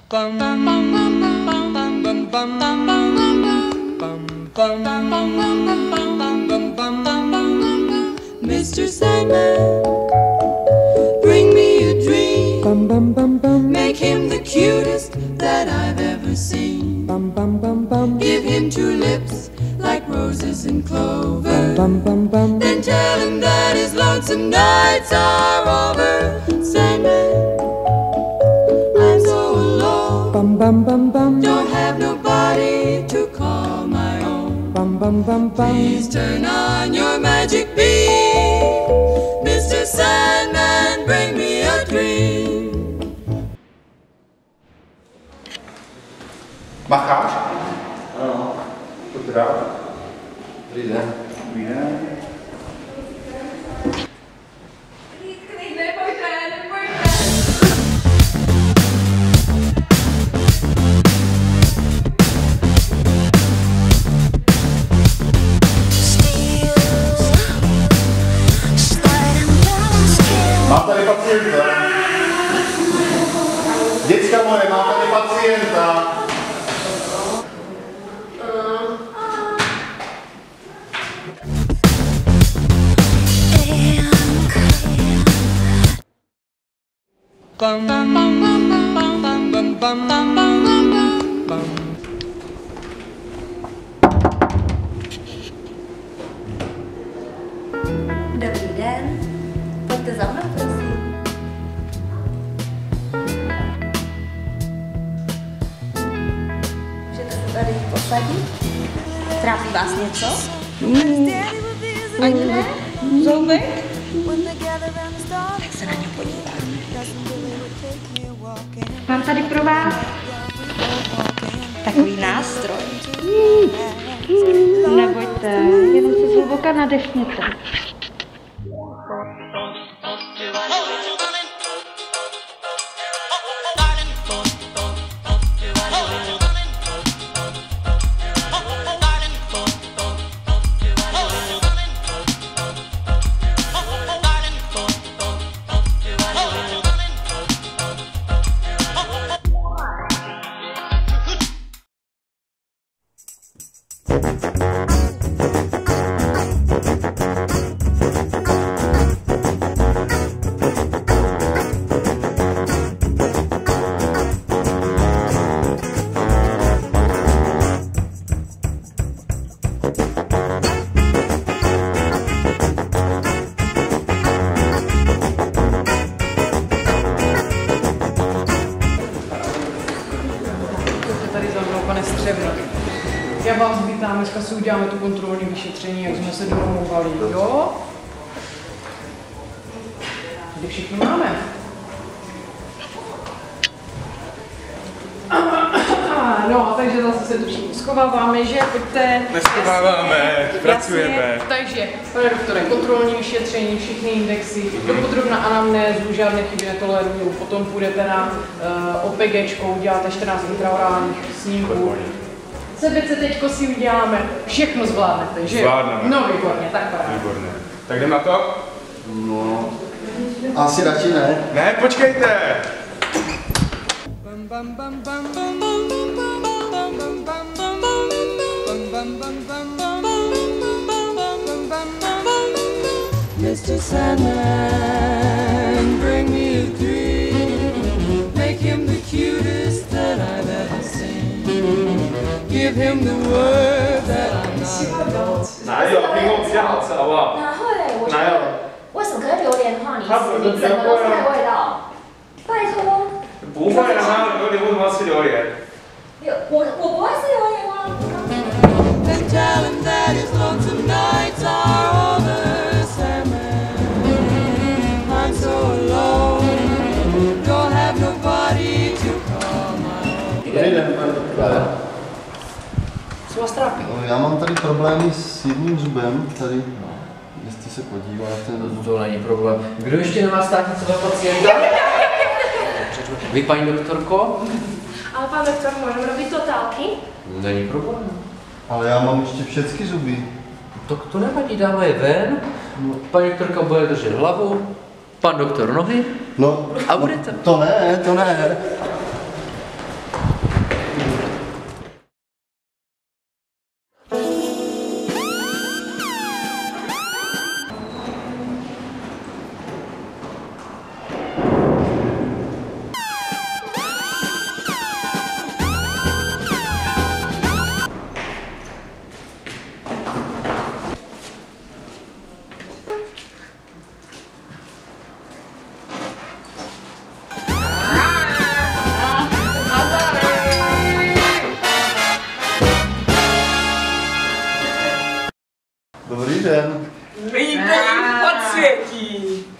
Mr. Sandman, bring me a dream. Make him the cutest that I've ever seen. Give him two lips like roses and clover. Then tell him that his lonesome nights are over. Sandman, I'm so alone. Don't have nobody to call my own. Please turn on your magic beam. Mr. Sandman, bring me a dream. Macháš? Ano. To teda? Dobrý den. Dobrý den. Mám tady pacienta. Děcka moje, mám tady pacienta. Dobrý den, pojďte za mnou, prosím. Můžete se tady posadit? Trápí vás něco? Ani ne? Zoubek? Tak se na ně podívám. Mám tady pro vás takový nástroj. Nebojte, jenom se zhluboka nadechněte. Pane Střevno. Já vás vítám, dneska si uděláme tu kontrolní vyšetření, jak jsme se domlouvali, jo? Kdy všichni máme? No, takže zase se tu všichni schováváme, že? Pojďte. Neschováváme, pracujeme. Takže, pane doktore, kontrolní vyšetření, všechny indexy, dopodrobná anamnézu, žádné chyby netoleruju, potom půjdete na OPGčko, uděláte 14 intraorálních snímků. CBC teďko si uděláme, všechno zvládnete, že? Zvládneme. No výborně, tak paráda. Výborně. Tak jdem na to? No, asi radši ne. Ne, počkejte! Mr. Sandman, bring me a dream. Make him the cutest that I've ever seen. Give him the word that I'm not alone. 哪有苹果比较好吃，好不好？哪会？我觉哪有得为什么？可是榴莲的话，你它不是你整个都菜味道。拜托。不会啊，哪有榴莲？为什么要吃榴莲？我不会吃榴莲吗？ Then tell him that his lonesome nights are over, Sandman. I'm so alone, don't have nobody to call my own. Dobrý den, pane doktore. Co vás trápí? Já mám tady problémy s jedním zubem, tady, jestli se podíváte. To není problém. Kdo ještě nemá státnicového pacienta? Vy, paní doktorko? Ale pan doktor, můžeme robit totálky? Není problém. Ale já mám ještě všechny zuby. Tak to nevadí, dáme je ven. Paní doktorka bude držet hlavu, pan doktor nohy. No, a budete. To ne, to ne.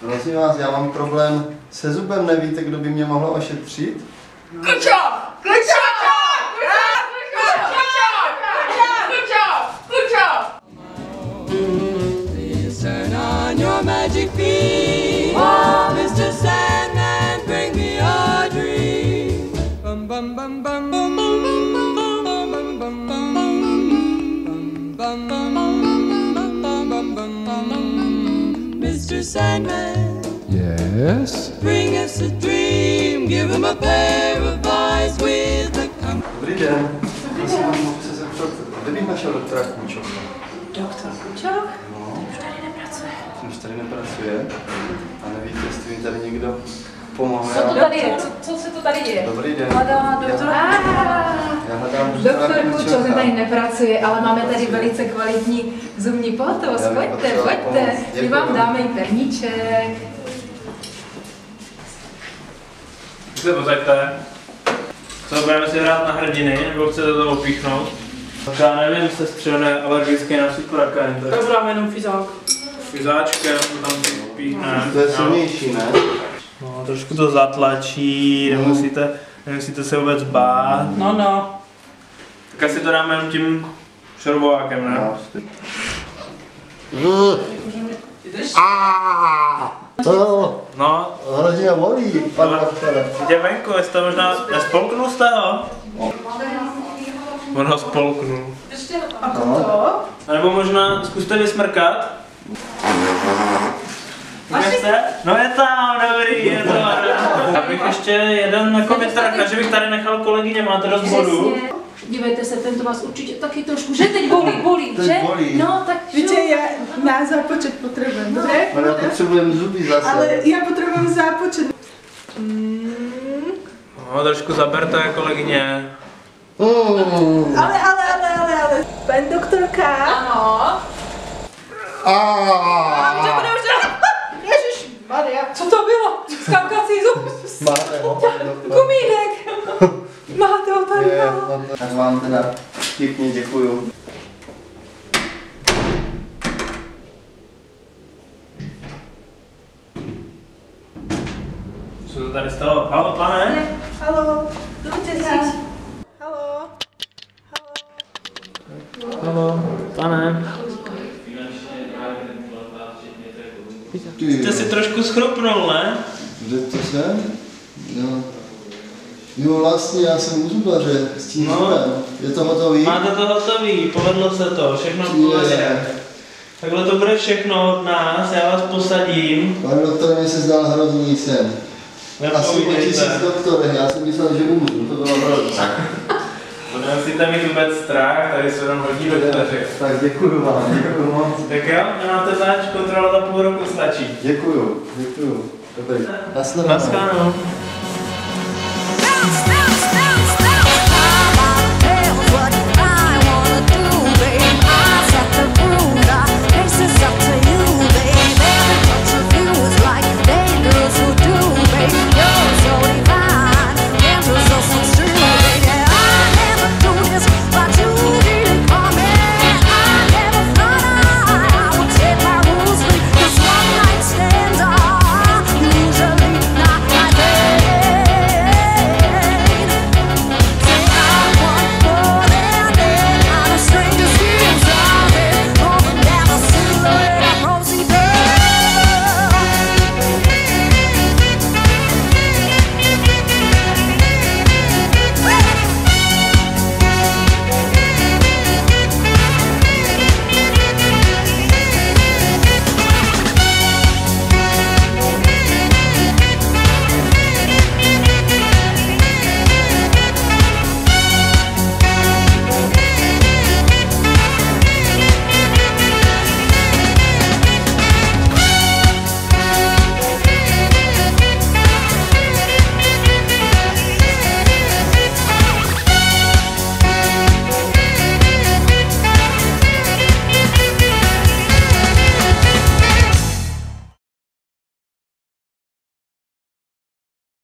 Prosím vás, já mám problém se zubem, nevíte, kdo by mě mohl ošetřit? Please turn on your magic beam, Mr. Sandman, bring me a dream. Bum bum bum bum bum bum bum bum bum bum bum bum bum. Mr. Sandman, Yes? bring us a dream. Give him a pair of eyes with a Dobrý den. Prosím vás, mohu se zeptat, kde bych našel doktora Kůčocha? Doktor Kučok? No, Už tady nepracuje. už tady nepracuje. A nevíte, jestli mi tady někdo pomohl. Co to tady je? Co se to tady děje? Dobrý den. Hledá doktora. Já hledám doktora Doktor Kučok Kůčocha. tady nepracuje, ale máme tady velice kvalitní zubní pohotovost. Já bych Pojďte, potřeboval pojďte. pomoct. My Děkuji. vám dáme i perníček. Se posaďte. Co, budeme si hrát na hrdiny, nebo chcete to opíchnout? Tak já nevím, sestře, ne alergický na supraken, Tak dáme jenom fizák. fizáčkem to tam píchne. To je silnější, ne? No, trošku to zatlačí, nemusíte se vůbec bát. No. Tak asi to dáme jenom tím šrobovákem, ne? No, Hrozně bolí, pan doktore. jde venku, jestli to možná nespolknul jste ho? On ho spolknul. A nebo možná zkuste vysmrkat. Jste? No je tam, dobrý, je to. Já bych ještě jeden jako vytrhl, že bych tady nechal kolegyně, máte dost bodů. Přesně. Dívejte se, tento vás určitě taky trošku, že teď bolí, Teď že? bolí. No, tak Víte, já na zápočet potřebujem, dobře? Ale já potřebujem zuby zase. Ale já potřebujem zápočet. No, trošku zaberte kolegyně. Ale. Pan doktorka. Ano. Ježiš, Maria. co to bylo? Skákací zub, Máte ho? gumínek. Máte ho tady. Tak vám teda vtipně děkuju. Co to tady stalo? Halo, pane? Halo. Dobře, Halo. Halo, pane. Jste si trošku schrupnul, ne? Kde to jsem? Jo, vlastně já jsem u zubaře s tím zubem. Je to hotový? Máte to hotový, povedlo se to, všechno v pohodě. Takhle to bude všechno od nás, já vás posadím. Pane doktore, mi se zdál hrozný sen. Asi o 1000 doktorech, já jsem myslel, že umřu, to bylo hrozné. Nemusíte mít vůbec strach, tady se jenom hodí doktoři. Tak děkuju vám, děkuju moc. Tak jo, nemáte zač, kontrola za půl roku stačí. Děkuju. Dobrý. Naschledanou. Naschledanou. Bounce,